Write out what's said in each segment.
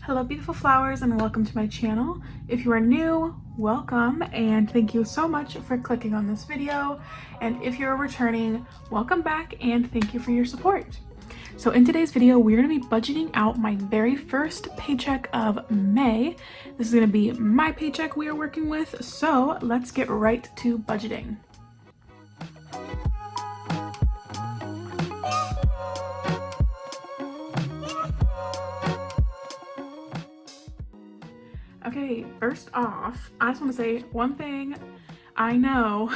Hello beautiful flowers and welcome to my channel. If you are new, welcome and thank you so much for clicking on this video. And if you're returning, welcome back and thank you for your support. So in today's video, we're going to be budgeting out my very first paycheck of May. This is going to be my paycheck we are working with. So let's get right to budgeting. Okay, first off, I just want to say one thing. I know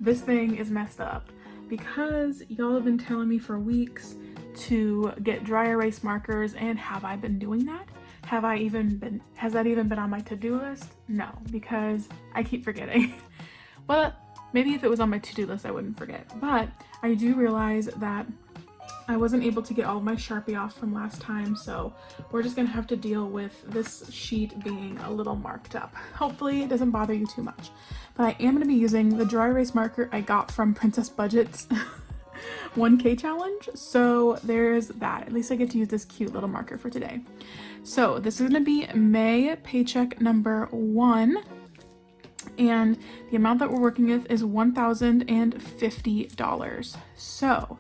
this thing is messed up because y'all have been telling me for weeks to get dry erase markers, and have I been doing that? Has that even been on my to-do list? No, because I keep forgetting. But maybe if it was on my to-do list, I wouldn't forget. But I do realize that I wasn't able to get all of my Sharpie off from last time, so we're just gonna have to deal with this sheet being a little marked up. Hopefully it doesn't bother you too much. But I am gonna be using the dry erase marker I got from Princess Budget's 1K challenge, so there's that. At least I get to use this cute little marker for today. So this is gonna be May paycheck number 1, and the amount that we're working with is $1,050. So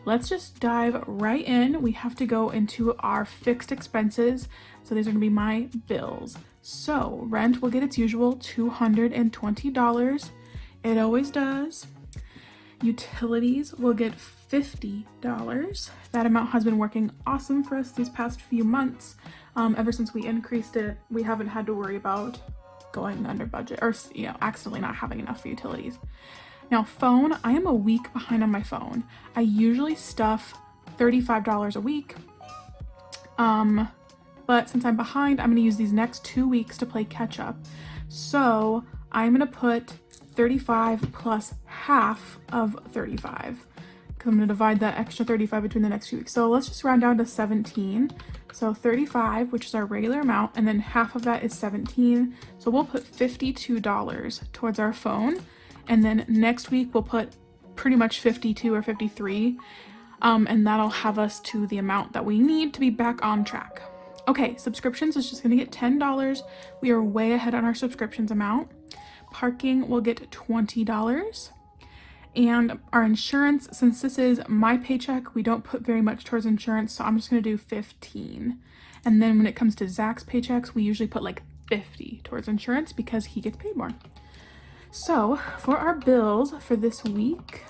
let's just dive right in. We have to go into our fixed expenses. So these are gonna be my bills. So rent will get its usual $220. It always does. Utilities will get $50. That amount has been working awesome for us these past few months. Ever since we increased it, we haven't had to worry about going under budget or, accidentally not having enough for utilities. Now phone, I am a week behind on my phone. I usually stuff $35 a week. But since I'm behind, I'm gonna use these next 2 weeks to play catch up. So I'm gonna put 35 plus half of 35. Because I'm gonna divide that extra 35 between the next 2 weeks. So let's just round down to 17. So 35, which is our regular amount, and then half of that is 17. So we'll put $52 towards our phone. And then next week we'll put pretty much 52 or 53, and that'll have us to the amount that we need to be back on track. Okay, subscriptions is just gonna get $10. We are way ahead on our subscriptions amount. Parking will get $20. And our insurance, since this is my paycheck, we don't put very much towards insurance, so I'm just gonna do 15. And then when it comes to Zach's paychecks, we usually put like 50 towards insurance because he gets paid more. So for our bills for this week,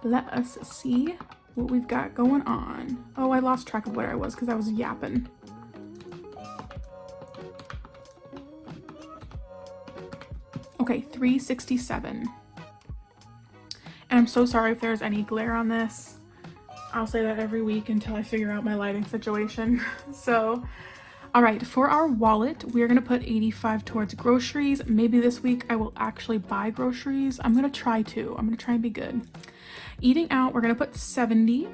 let us see what we've got going on. Oh, I lost track of where I was because I was yapping. Okay, $367. And I'm so sorry if there's any glare on this. I'll say that every week until I figure out my lighting situation. So all right, for our wallet, we're gonna put 85 towards groceries. Maybe this week I will actually buy groceries. I'm gonna try and be good. Eating out, we're gonna put 70.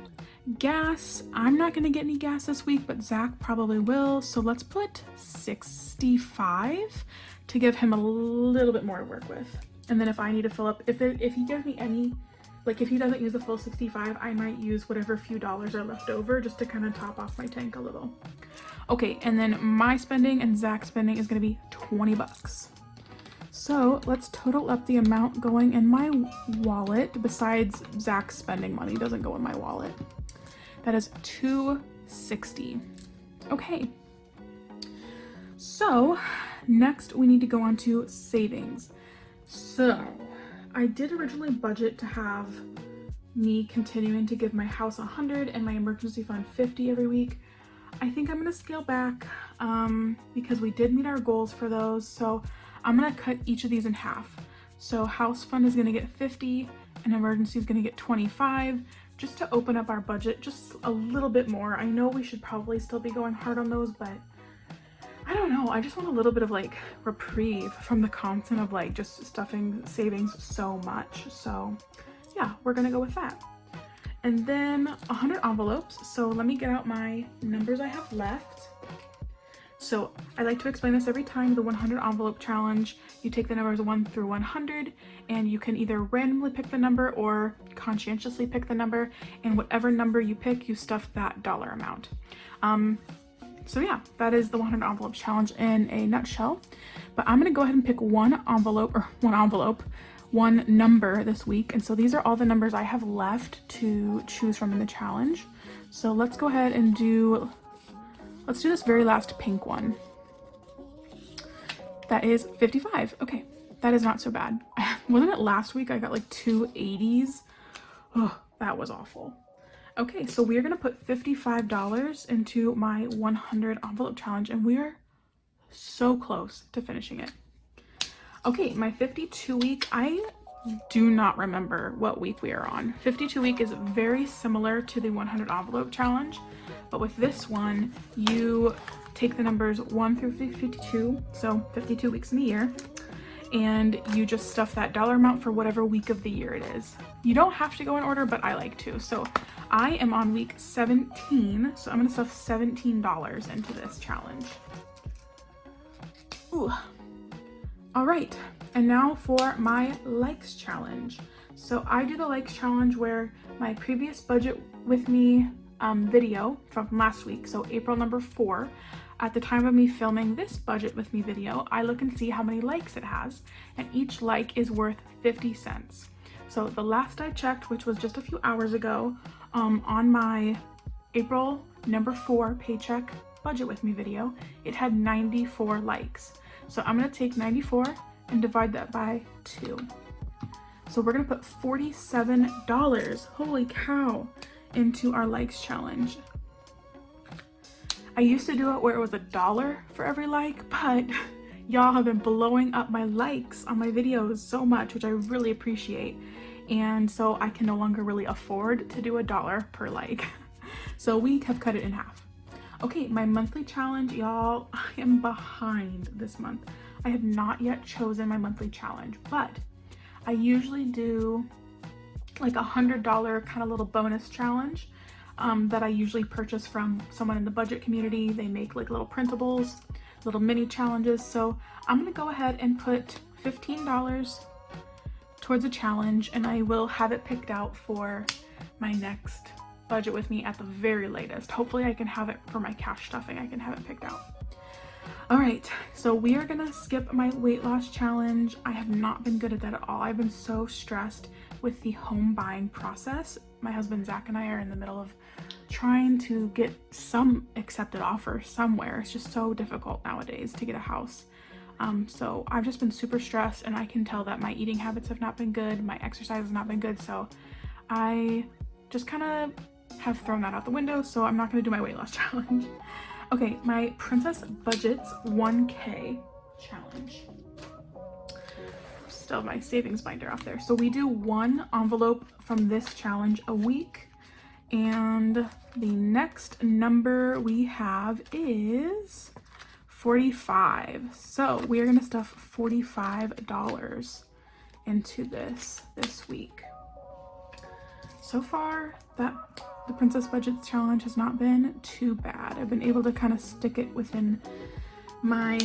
Gas, I'm not gonna get any gas this week, but Zach probably will. So let's put 65 to give him a little bit more to work with. And then if I need to fill up, if he gives me any, like if he doesn't use the full 65, I might use whatever few dollars are left over just to kind of top off my tank a little. Okay, and then my spending and Zach's spending is gonna be 20 bucks. So let's total up the amount going in my wallet, besides Zach's spending money doesn't go in my wallet. That is $260. Okay, so next we need to go on to savings. So I did originally budget to have me continuing to give my house 100 and my emergency fund 50 every week. I think I'm gonna scale back because we did meet our goals for those. So I'm gonna cut each of these in half. So house fund is gonna get 50 and emergency is gonna get 25, just to open up our budget just a little bit more. I know we should probably still be going hard on those, but I don't know. I just want a little bit of like reprieve from the constant of like just stuffing savings so much. So yeah, we're gonna go with that. And then 100 envelopes. So let me get out my numbers I have left. So I like to explain this every time. The 100 envelope challenge, you take the numbers 1 through 100 and you can either randomly pick the number or conscientiously pick the number, and whatever number you pick, you stuff that dollar amount. So yeah, that is the 100 envelope challenge in a nutshell. But I'm gonna go ahead and pick one number this week. And so these are all the numbers I have left to choose from in the challenge. So let's go ahead and let's do this very last pink one. That is 55. Okay, that is not so bad. Wasn't it last week I got like 2 80s? Oh, that was awful. Okay, so we're gonna put $55 into my 100 envelope challenge, and we're so close to finishing it. Okay, my 52 week, I do not remember what week we are on. 52 week is very similar to the 100 envelope challenge, but with this one, you take the numbers 1 through 52, so 52 weeks in a year, and you just stuff that dollar amount for whatever week of the year it is. You don't have to go in order, but I like to. So I am on week 17, so I'm gonna stuff $17 into this challenge. Ooh. All right, and now for my likes challenge. So I do the likes challenge where my previous budget with me video from last week, so April number 4, at the time of me filming this budget with me video, I look and see how many likes it has, and each like is worth 50 cents. So the last I checked, which was just a few hours ago, on my April number 4 Paycheck budget with me video, it had 94 likes. So I'm gonna take 94 and divide that by 2. So we're gonna put $47, holy cow, into our likes challenge. I used to do it where it was $1 for every like, but y'all have been blowing up my likes on my videos so much, which I really appreciate. And so I can no longer really afford to do $1 per like. So we have cut it in half. Okay, my monthly challenge, y'all, I am behind this month. I have not yet chosen my monthly challenge, but I usually do like $100 kind of little bonus challenge that I usually purchase from someone in the budget community. They make like little printables, little mini challenges. So I'm gonna go ahead and put $15 towards a challenge, and I will have it picked out for my next budget with me at the very latest. Hopefully I can have it for my cash stuffing. I can have it picked out. All right, so we are gonna skip my weight loss challenge. I have not been good at that at all. I've been so stressed with the home buying process. My husband Zach and I are in the middle of trying to get some accepted offer somewhere. It's just so difficult nowadays to get a house. So I've just been super stressed, and I can tell that my eating habits have not been good. My exercise has not been good. So I just kind of have thrown that out the window. So I'm not gonna do my weight loss challenge. Okay, my Princess Budgets 1K challenge. Still have my savings binder off there. So we do 1 envelope from this challenge a week. And the next number we have is 45. So we are gonna stuff $45 into this week. So far, the Princess Budgets challenge has not been too bad. I've been able to kind of stick it within my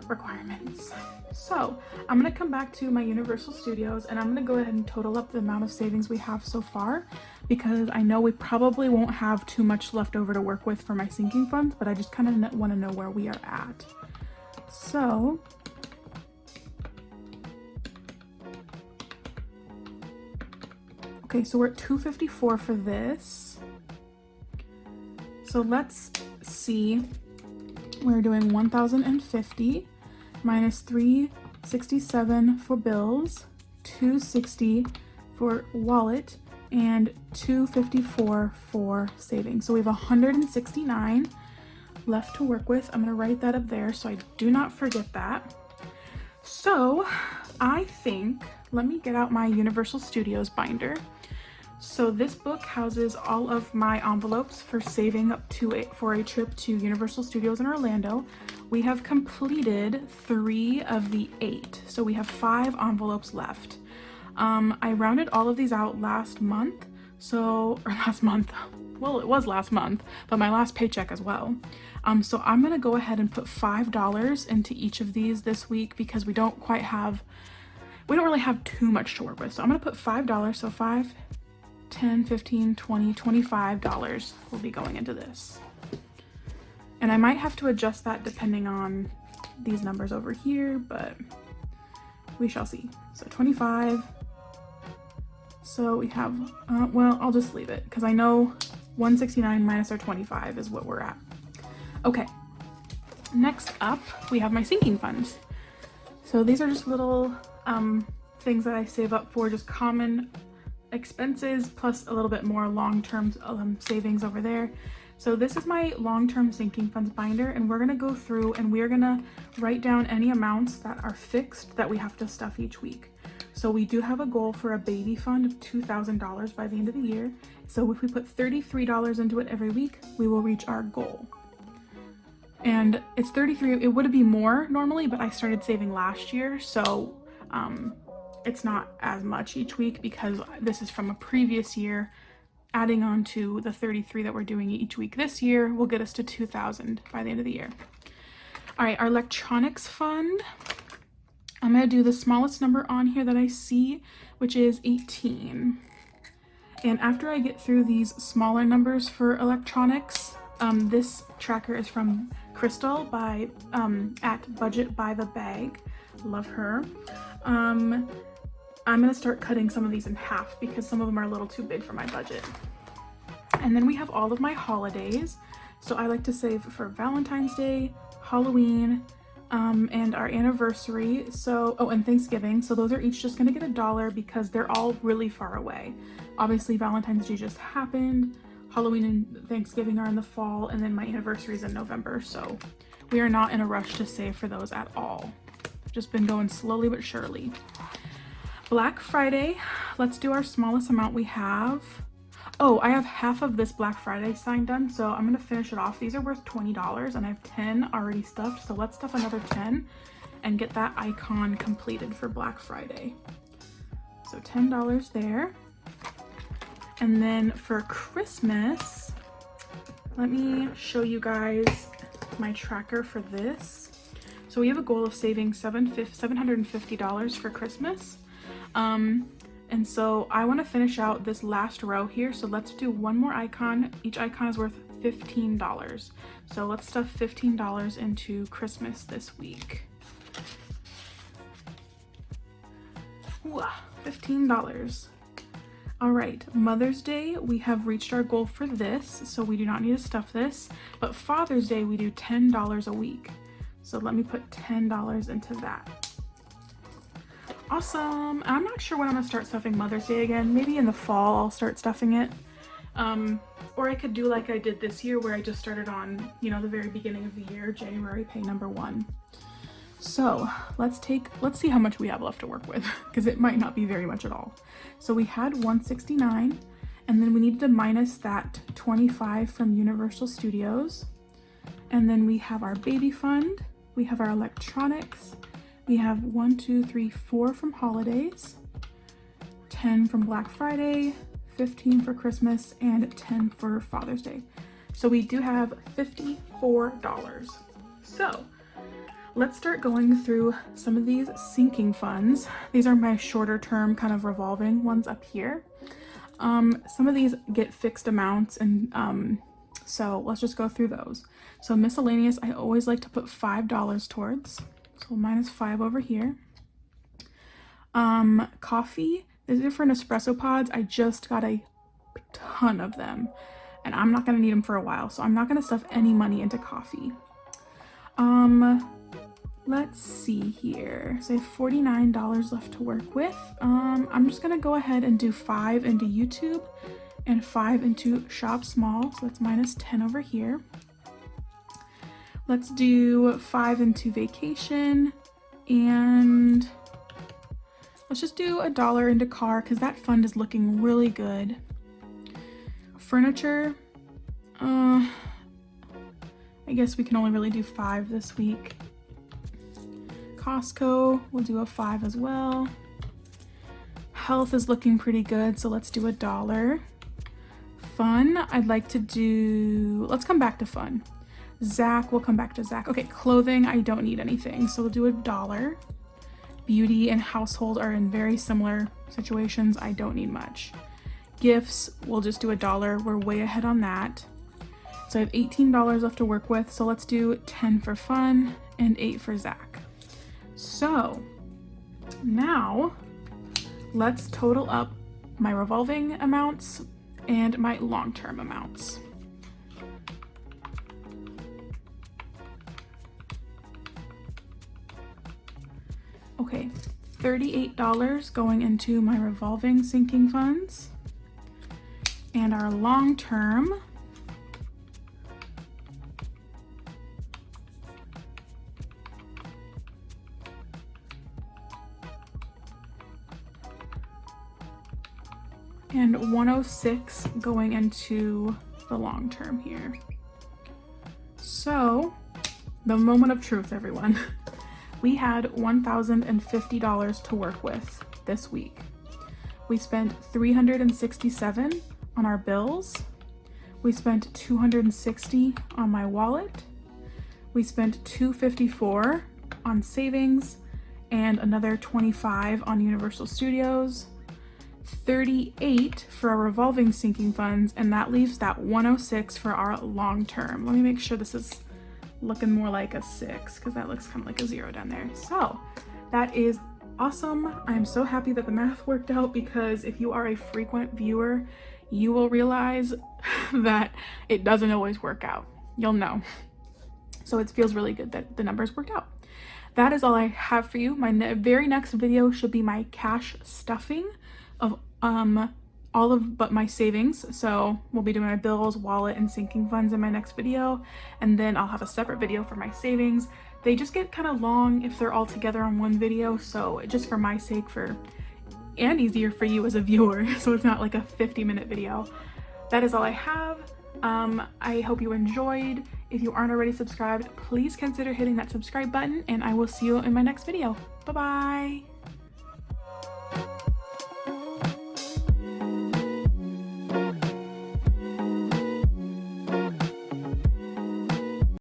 requirements. So I'm gonna come back to my Universal Studios, and I'm gonna go ahead and total up the amount of savings we have so far, because I know we probably won't have too much left over to work with for my sinking funds, but I just kind of want to know where we are at. So okay, so we're at $254 for this. So let's see. We're doing 1,050 minus 367 for bills, 260 for wallet, and 254 for savings. So we have 169 left to work with. I'm gonna write that up there so I do not forget that. So I think, let me get out my Universal Studios binder. So this book houses all of my envelopes for saving up for a trip to Universal Studios in Orlando. We have completed 3 of the 8, so we have 5 envelopes left. I rounded all of these out last month, well, it was last month, but my last paycheck as well. So I'm gonna go ahead and put $5 into each of these this week, because we don't really have too much to work with. So I'm gonna put $5, so 5, 10, 15, 20, $25 will be going into this. And I might have to adjust that depending on these numbers over here, but we shall see. So 25. So we have, well, I'll just leave it because I know 169 minus our 25 is what we're at. Okay, next up we have my sinking funds. So these are just little things that I save up for just common expenses plus a little bit more long-term savings over there. So this is my long-term sinking funds binder, and we're gonna go through and we're gonna write down any amounts that are fixed that we have to stuff each week. So we do have a goal for a baby fund of $2,000 by the end of the year. So if we put $33 into it every week, we will reach our goal. And it's 33, it would be more normally, but I started saving last year. So it's not as much each week because this is from a previous year. Adding on to the 33 that we're doing each week this year will get us to 2,000 by the end of the year. All right, our electronics fund. I'm gonna do the smallest number on here that I see, which is 18. And after I get through these smaller numbers for electronics, this tracker is from Crystal by at Budget by the Bag. Love her. I'm gonna start cutting some of these in half because some of them are a little too big for my budget. And then we have all of my holidays. So I like to save for Valentine's Day, Halloween, and our anniversary. So, oh, and Thanksgiving. So those are each just gonna get $1 because they're all really far away. Obviously Valentine's Day just happened. Halloween and Thanksgiving are in the fall, and then my anniversary is in November. So we are not in a rush to save for those at all. Just been going slowly but surely. Black Friday, let's do our smallest amount we have. Oh, I have half of this Black Friday sign done, so I'm gonna finish it off. These are worth $20 and I have 10 already stuffed, so let's stuff another 10 and get that icon completed for Black Friday. So $10 there. And then for Christmas, let me show you guys my tracker for this. So we have a goal of saving $750 for Christmas. And so I want to finish out this last row here. So let's do one more icon. Each icon is worth $15. So let's stuff $15 into Christmas this week. Ooh, $15. All right, Mother's Day, we have reached our goal for this, so we do not need to stuff this. But Father's Day, we do $10 a week. So let me put $10 into that. Awesome. I'm not sure when I'm gonna start stuffing Mother's Day again. Maybe in the fall I'll start stuffing it. Or I could do like I did this year where I just started on, you know, the very beginning of the year, January pay number 1. So let's see how much we have left to work with because it might not be very much at all. So we had 169 and then we needed to minus that 25 from Universal Studios. And then we have our baby fund. We have our electronics. We have 1, 2, 3, 4 from holidays, 10 from Black Friday, 15 for Christmas, and 10 for Father's Day. So we do have $54. So let's start going through some of these sinking funds. These are my shorter term kind of revolving ones up here. Some of these get fixed amounts, and so let's just go through those. So miscellaneous, I always like to put $5 towards. So minus 5 over here. Coffee, these are for Nespresso pods. I just got a ton of them and I'm not gonna need them for a while, so I'm not gonna stuff any money into coffee. Let's see here. So I have $49 left to work with. I'm just gonna go ahead and do 5 into YouTube and 5 into Shop Small. So that's minus 10 over here. Let's do 5 into vacation, and let's just do $1 into car because that fund is looking really good. Furniture, I guess we can only really do 5 this week. Costco, we'll do a 5 as well. Health is looking pretty good, so let's do $1. Fun, I'd like to do, let's come back to fun. Zach, we'll come back to Zach. Okay, clothing, I don't need anything, so we'll do $1. Beauty and household are in very similar situations. I don't need much. Gifts, we'll just do $1. We're way ahead on that. So I have $18 left to work with. So let's do 10 for fun and 8 for Zach. So now let's total up my revolving amounts and my long-term amounts. Okay, $38 going into my revolving sinking funds, and our long-term and $106 going into the long term here. So the moment of truth, everyone. We had $1,050 to work with this week. We spent $367 on our bills. We spent $260 on my wallet. We spent $254 on savings and another $25 on Universal Studios. $38 for our revolving sinking funds, and that leaves that $106 for our long term. Let me make sure this is looking more like a 6 because that looks kind of like a 0 down there. So that is awesome. I'm so happy that the math worked out, because if you are a frequent viewer, you will realize that it doesn't always work out. You'll know. So it feels really good that the numbers worked out. That is all I have for you. My very next video should be my cash stuffing of all of but my savings. So we'll be doing my bills, wallet, and sinking funds in my next video, and then I'll have a separate video for my savings. They just get kind of long if they're all together on one video, so just for my sake, and easier for you as a viewer, so it's not like a 50-minute video. That is all I have. I hope you enjoyed. If you aren't already subscribed, please consider hitting that subscribe button, and I will see you in my next video. Bye bye.